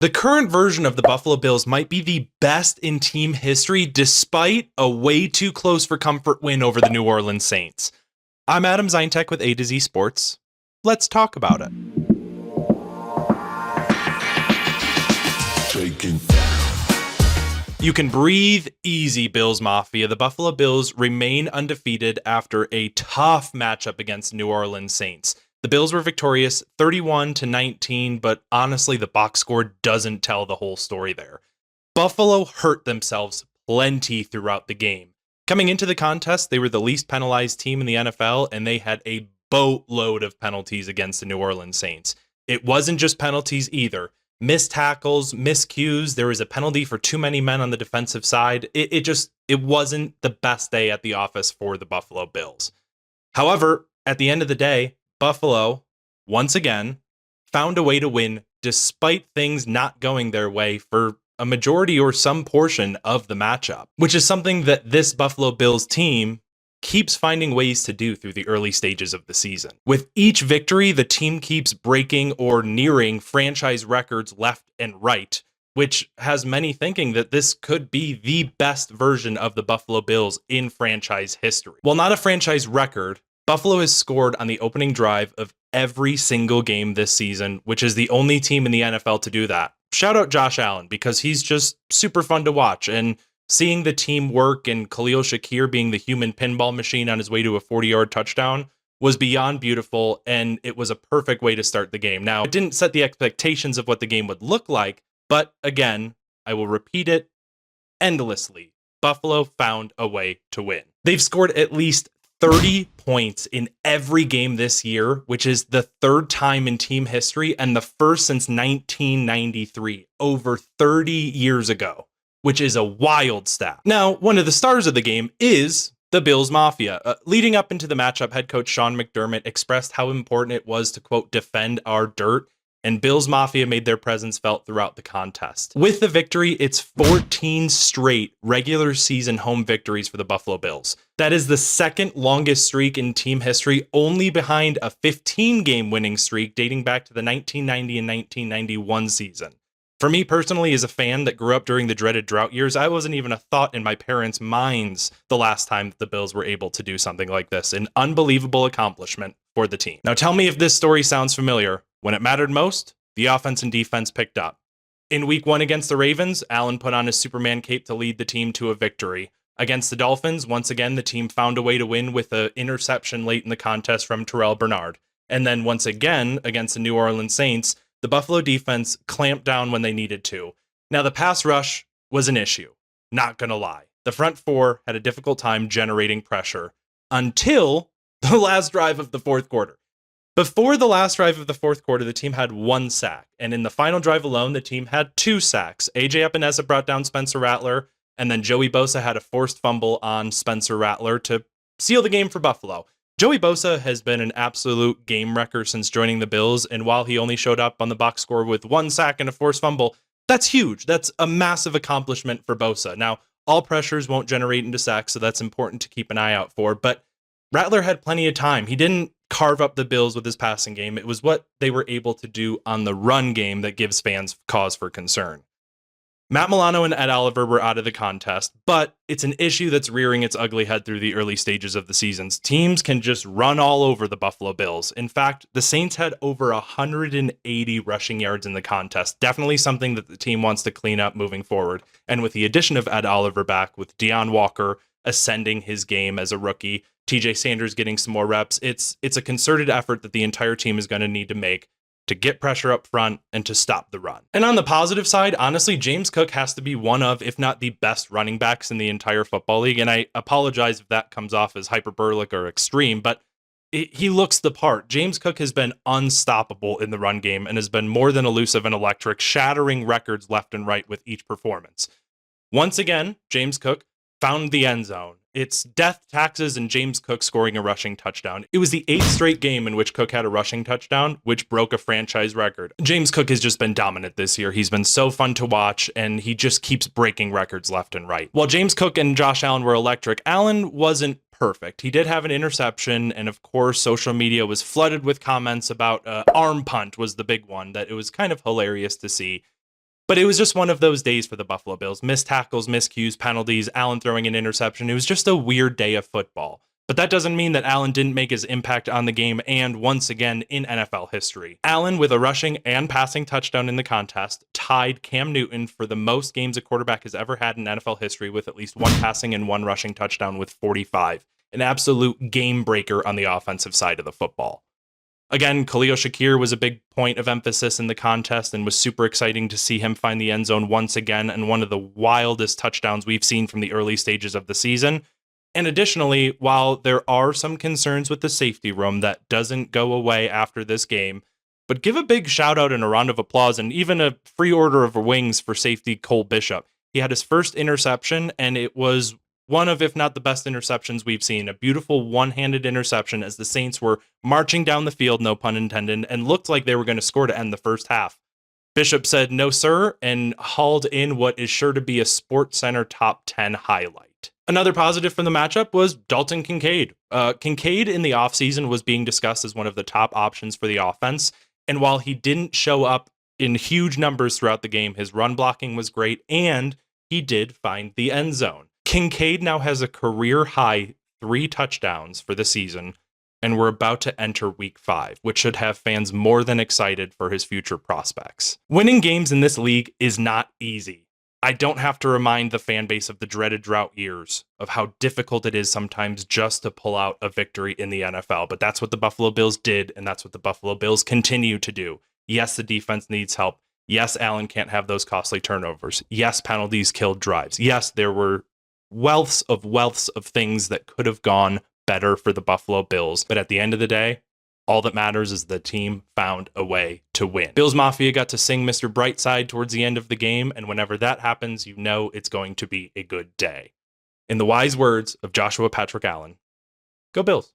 The current version of the Buffalo Bills might be the best in team history despite a way too close for comfort win over the New Orleans Saints. I'm Adam Zientek with A to Z Sports. Let's talk about it. You can breathe easy, Bills Mafia. The Buffalo Bills remain undefeated after a tough matchup against New Orleans Saints. The Bills were victorious 31-19, but honestly, the box score doesn't tell the whole story there. Buffalo hurt themselves plenty throughout the game. Coming into the contest, they were the least penalized team in the NFL, and they had a boatload of penalties against the New Orleans Saints. It wasn't just penalties either. Missed tackles, miscues, there was a penalty for too many men on the defensive side. It wasn't the best day at the office for the Buffalo Bills. However, at the end of the day, Buffalo, once again, found a way to win despite things not going their way for a majority or some portion of the matchup, which is something that this Buffalo Bills team keeps finding ways to do through the early stages of the season. With each victory, the team keeps breaking or nearing franchise records left and right, which has many thinking that this could be the best version of the Buffalo Bills in franchise history. While not a franchise record, Buffalo has scored on the opening drive of every single game this season, which is the only team in the NFL to do that. Shout out Josh Allen, because he's just super fun to watch, and seeing the team work and Khalil Shakir being the human pinball machine on his way to a 40-yard touchdown was beyond beautiful, and it was a perfect way to start the game. Now, it didn't set the expectations of what the game would look like, but again, I will repeat it endlessly. Buffalo found a way to win. They've scored at least 30 points in every game this year, which is the third time in team history and the first since 1993, over 30 years ago, which is a wild stat. Now, one of the stars of the game is the Bills Mafia. Leading up into the matchup, head coach Sean McDermott expressed how important it was to, quote, defend our dirt, and Bills Mafia made their presence felt throughout the contest. With the victory, it's 14 straight regular season home victories for the Buffalo Bills. That is the second longest streak in team history, only behind a 15-game winning streak dating back to the 1990 and 1991 season. For me personally, as a fan that grew up during the dreaded drought years, I wasn't even a thought in my parents' minds the last time that the Bills were able to do something like this. An unbelievable accomplishment for the team. Now tell me if this story sounds familiar. When it mattered most, the offense and defense picked up. In week 1 against the Ravens, Allen put on his Superman cape to lead the team to a victory. Against the Dolphins, once again, the team found a way to win with an interception late in the contest from Terrell Bernard. And then once again, against the New Orleans Saints, the Buffalo defense clamped down when they needed to. Now, the pass rush was an issue, not gonna lie. The front four had a difficult time generating pressure until the last drive of the fourth quarter. Before the last drive of the fourth quarter, the team had 1 sack, and in the final drive alone, the team had 2 sacks. AJ Epinesa brought down Spencer Rattler, and then Joey Bosa had a forced fumble on Spencer Rattler to seal the game for Buffalo. Joey Bosa has been an absolute game wrecker since joining the Bills, and while he only showed up on the box score with 1 sack and a forced fumble, that's huge. That's a massive accomplishment for Bosa. Now, all pressures won't generate into sacks, so that's important to keep an eye out for, but Rattler had plenty of time. He didn't carve up the Bills with his passing game. It was what they were able to do on the run game that gives fans cause for concern. Matt Milano and Ed Oliver were out of the contest, but it's an issue that's rearing its ugly head through the early stages of the seasons. Teams can just run all over the Buffalo Bills. In fact, the Saints had over 180 rushing yards in the contest. Definitely something that the team wants to clean up moving forward. And with the addition of Ed Oliver back, with Deion Walker ascending his game as a rookie, TJ Sanders getting some more reps, it's a concerted effort that the entire team is going to need to make to get pressure up front and to stop the run. And on the positive side, honestly, James Cook has to be one of, if not the best running backs in the entire football league. And I apologize if that comes off as hyperbolic or extreme, but he looks the part. James Cook has been unstoppable in the run game and has been more than elusive and electric, shattering records left and right with each performance. Once again, James Cook found the end zone. It's death, taxes, and James Cook scoring a rushing touchdown. It was the 8th straight game in which Cook had a rushing touchdown, which broke a franchise record. James Cook has just been dominant this year. He's been so fun to watch, and he just keeps breaking records left and right. While James Cook and Josh Allen were electric, Allen wasn't perfect. He did have an interception, and of course, social media was flooded with comments about arm punt was the big one, that it was kind of hilarious to see. But it was just one of those days for the Buffalo Bills. Missed tackles, miscues, penalties, Allen throwing an interception. It was just a weird day of football. But that doesn't mean that Allen didn't make his impact on the game and once again in NFL history. Allen, with a rushing and passing touchdown in the contest, tied Cam Newton for the most games a quarterback has ever had in NFL history with at least one passing and one rushing touchdown with 45. An absolute game breaker on the offensive side of the football. Again, Khalil Shakir was a big point of emphasis in the contest and was super exciting to see him find the end zone once again and one of the wildest touchdowns we've seen from the early stages of the season. And additionally, while there are some concerns with the safety room, that doesn't go away after this game, but give a big shout out and a round of applause and even a free order of wings for safety Cole Bishop. He had his first interception, and it was one of, if not the best interceptions we've seen. A beautiful one-handed interception as the Saints were marching down the field, no pun intended, and looked like they were going to score to end the first half. Bishop said, "No, sir," and hauled in what is sure to be a SportsCenter top 10 highlight. Another positive from the matchup was Dalton Kincaid. Kincaid in the offseason was being discussed as one of the top options for the offense, and while he didn't show up in huge numbers throughout the game, his run blocking was great, and he did find the end zone. Kincaid now has a career-high 3 touchdowns for the season, and we're about to enter week 5, which should have fans more than excited for his future prospects. Winning games in this league is not easy. I don't have to remind the fan base of the dreaded drought years, of how difficult it is sometimes just to pull out a victory in the NFL, but that's what the Buffalo Bills did, and that's what the Buffalo Bills continue to do. Yes, the defense needs help. Yes, Allen can't have those costly turnovers. Yes, penalties killed drives. Yes, there were wealths of things that could have gone better for the Buffalo Bills. But at the end of the day, all that matters is the team found a way to win. Bills Mafia got to sing Mr. Brightside towards the end of the game, and whenever that happens, you know it's going to be a good day. In the wise words of Joshua Patrick Allen, go Bills.